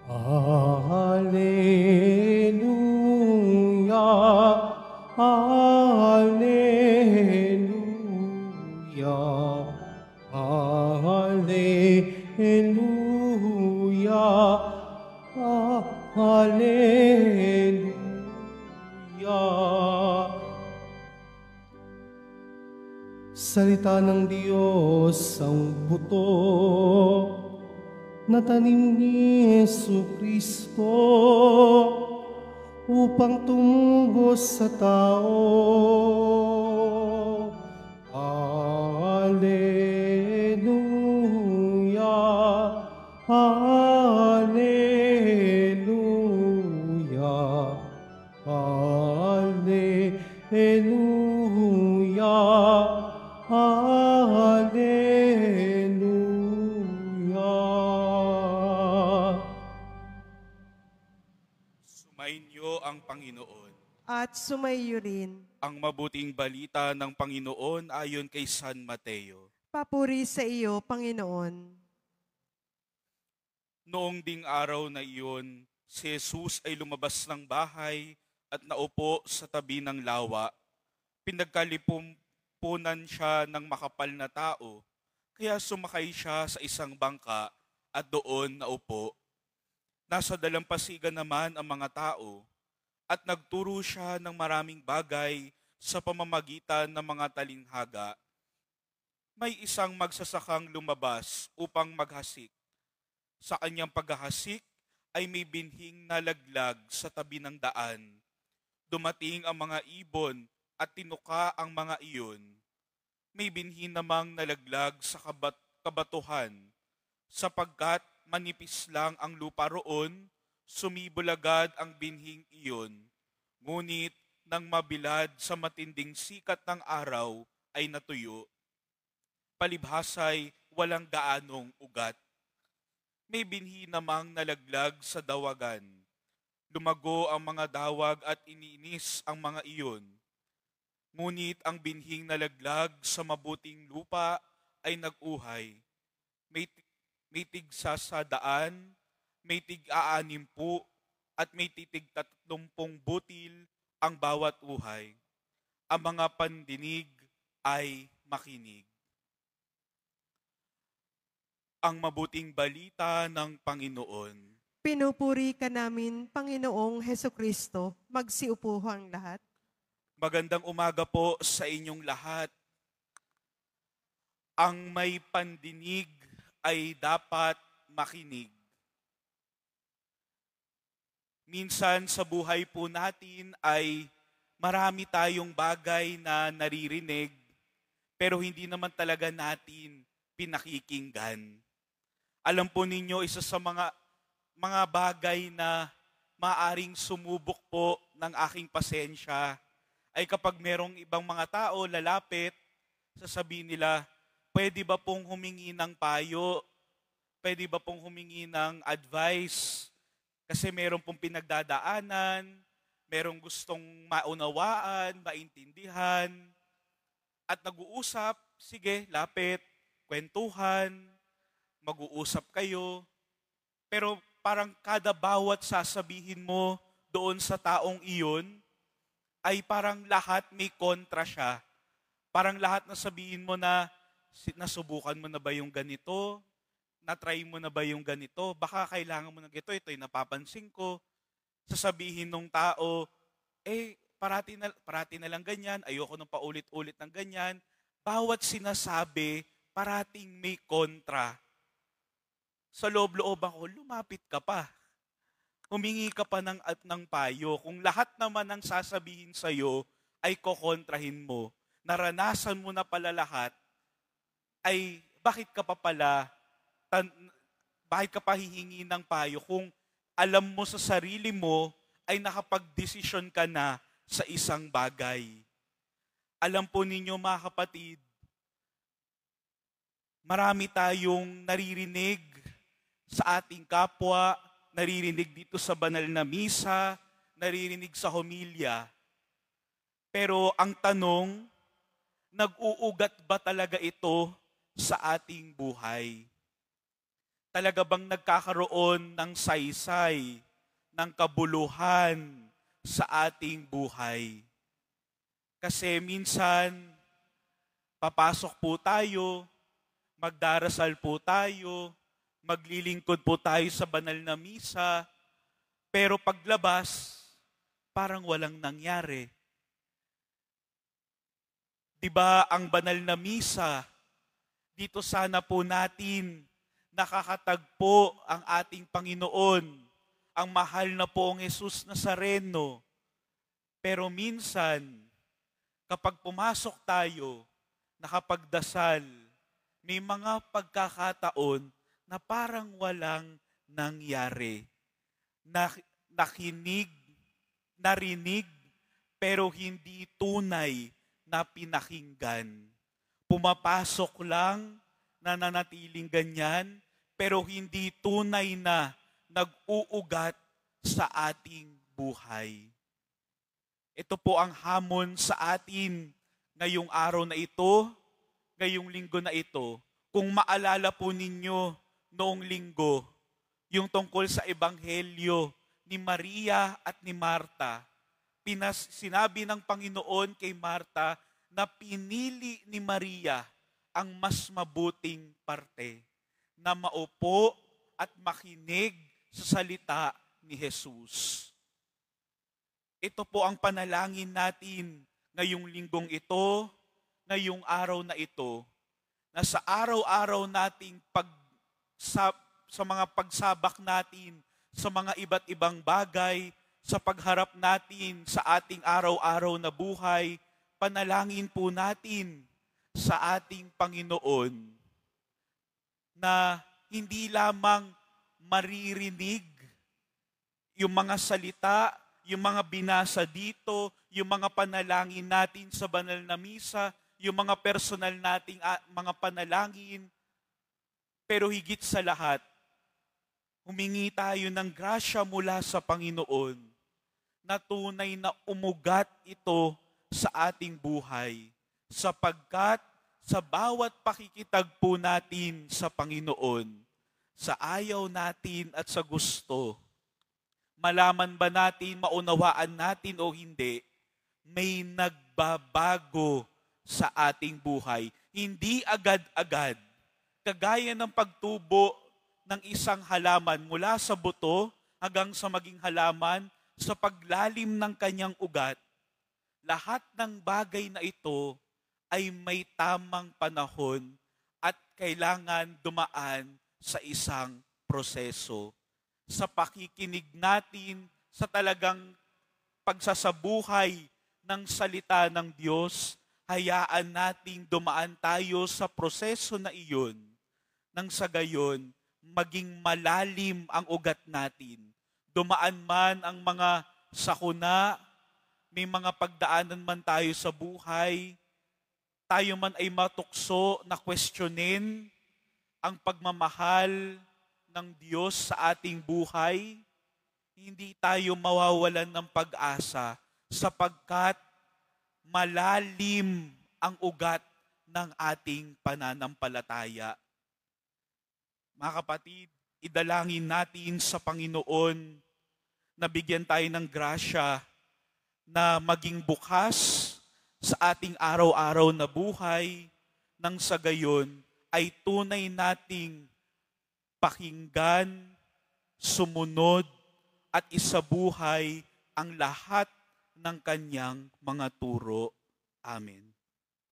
Alleluia, Alleluia, Alleluia, Alleluia. Salita ng Diyos ang buto na tanim ni Jesucristo upang tumubos sa tao. Alleluia, Alleluia, Alleluia, Alleluia. Sumainyo ang Panginoon. At sumaiyo rin. Ang mabuting balita ng Panginoon ayon kay San Mateo. Papuri sa iyo, Panginoon. Noong ding araw na iyon, si Jesus ay lumabas ng bahay at naupo sa tabi ng lawa. Pinagkalipumpunan siya ng makapal na tao, kaya sumakay siya sa isang bangka at doon naupo. Nasa dalampasigan naman ang mga tao at nagturo siya ng maraming bagay sa pamamagitan ng mga talinghaga. May isang magsasakang lumabas upang maghasik. Sa kanyang paghahasik ay may binhing nalaglag sa tabi ng daan. Dumating ang mga ibon at tinuka ang mga iyon. May binhi namang nalaglag sa kabatuhan, sapagkat manipis lang ang lupa roon, sumibulagad ang binhing iyon. Ngunit nang mabilad sa matinding sikat ng araw ay natuyo. Palibhasay walang gaanong ugat. May binhi namang nalaglag sa dawagan. Lumago ang mga dawag at iniinis ang mga iyon. Ngunit ang binhing nalaglag sa mabuting lupa ay nag-uhay. May tigsa sa daan, may tig-aanimpu, at may titig-30 butil ang bawat uhay. Ang mga pandinig ay makinig. Ang mabuting balita ng Panginoon. Pinupuri ka namin, Panginoong Hesukristo. Magsiupo ang lahat. Magandang umaga po sa inyong lahat. Ang may pandinig ay dapat makinig. Minsan sa buhay po natin ay marami tayong bagay na naririnig, pero hindi naman talaga natin pinakikinggan. Alam po ninyo, isa sa mga bagay na maaring sumubok po ng aking pasensya ay kapag merong ibang mga tao lalapit, sasabihin nila, pwede ba pong humingi ng payo? Pwede ba pong humingi ng advice? Kasi meron pong pinagdadaanan, merong gustong maunawaan, maintindihan, at nag-uusap, sige, lapit, kwentuhan, mag-uusap kayo, pero parang kada bawat sasabihin mo doon sa taong iyon, ay parang lahat may kontra siya. Parang lahat na sabihin mo na, nasubukan mo na ba yung ganito? Na-try mo na ba yung ganito? Baka kailangan mo na ito'y napapansin ko. Sasabihin ng tao, parati na lang ganyan, ayoko nang paulit-ulit ng ganyan. Bawat sinasabi, parating may kontra. Sa loob-loob ako, lumapit ka pa. Humingi ka pa ng payo. Kung lahat naman ng sasabihin sa'yo ay kokontrahin mo, naranasan mo na pala lahat, ay bakit ka pa hihingi ng payo kung alam mo sa sarili mo ay nakapag-desisyon ka na sa isang bagay. Alam po ninyo mga kapatid, marami tayong naririnig sa ating kapwa, naririnig dito sa banal na misa, naririnig sa homilya. Pero ang tanong, nag-uugat ba talaga ito sa ating buhay? Talaga bang nagkakaroon ng saysay, ng kabuluhan sa ating buhay? Kasi minsan, papasok po tayo, magdarasal po tayo, maglilingkod po tayo sa banal na misa, pero paglabas, parang walang nangyari. 'Di ba ang banal na misa, dito sana po natin nakakatagpo ang ating Panginoon, ang mahal na poong Jesus Nazareno. Pero minsan, kapag pumasok tayo, nakapagdasal, may mga pagkakataon na parang walang nangyari. Nakinig, narinig, pero hindi tunay na pinakinggan. Pumapasok lang, nananatiling ganyan, pero hindi tunay na nag-uugat sa ating buhay. Ito po ang hamon sa atin ngayong araw na ito, ngayong linggo na ito. Kung maalala po ninyo noong linggo, yung tungkol sa Ebanghelyo ni Maria at ni Marta, sinabi ng Panginoon kay Marta na pinili ni Maria ang mas mabuting parte, na maupo at makinig sa salita ni Jesus. Ito po ang panalangin natin ngayong linggong ito, ngayong araw na ito, na sa araw-araw nating sa mga pagsabak natin, sa mga iba't ibang bagay, sa pagharap natin sa ating araw-araw na buhay, panalangin po natin sa ating Panginoon na hindi lamang maririnig yung mga salita, yung mga binasa dito, yung mga panalangin natin sa banal na misa, yung mga personal nating mga panalangin, pero higit sa lahat, humingi tayo ng grasya mula sa Panginoon na tunay na umugat ito sa ating buhay, sapagkat sa bawat pakikitagpo natin sa Panginoon, sa ayaw natin at sa gusto, malaman ba natin, maunawaan natin o hindi, may nagbabago sa ating buhay. Hindi agad-agad. Kagaya ng pagtubo ng isang halaman mula sa buto hanggang sa maging halaman sa paglalim ng kanyang ugat, lahat ng bagay na ito ay may tamang panahon at kailangan dumaan sa isang proseso. Sa pakikinig natin, sa talagang pagsasabuhay ng salita ng Diyos, hayaan nating dumaan tayo sa proseso na iyon, nang sa gayon, maging malalim ang ugat natin. Dumaan man ang mga sakuna, may mga pagdaanan man tayo sa buhay, tayo man ay matukso na questionin ang pagmamahal ng Diyos sa ating buhay, hindi tayo mawawalan ng pag-asa sapagkat malalim ang ugat ng ating pananampalataya. Mga kapatid, idalangin natin sa Panginoon na bigyan tayo ng grasya na maging bukas sa ating araw-araw na buhay, nang sa gayon ay tunay nating pakinggan, sumunod, at isabuhay ang lahat ng kanyang mga turo. Amen.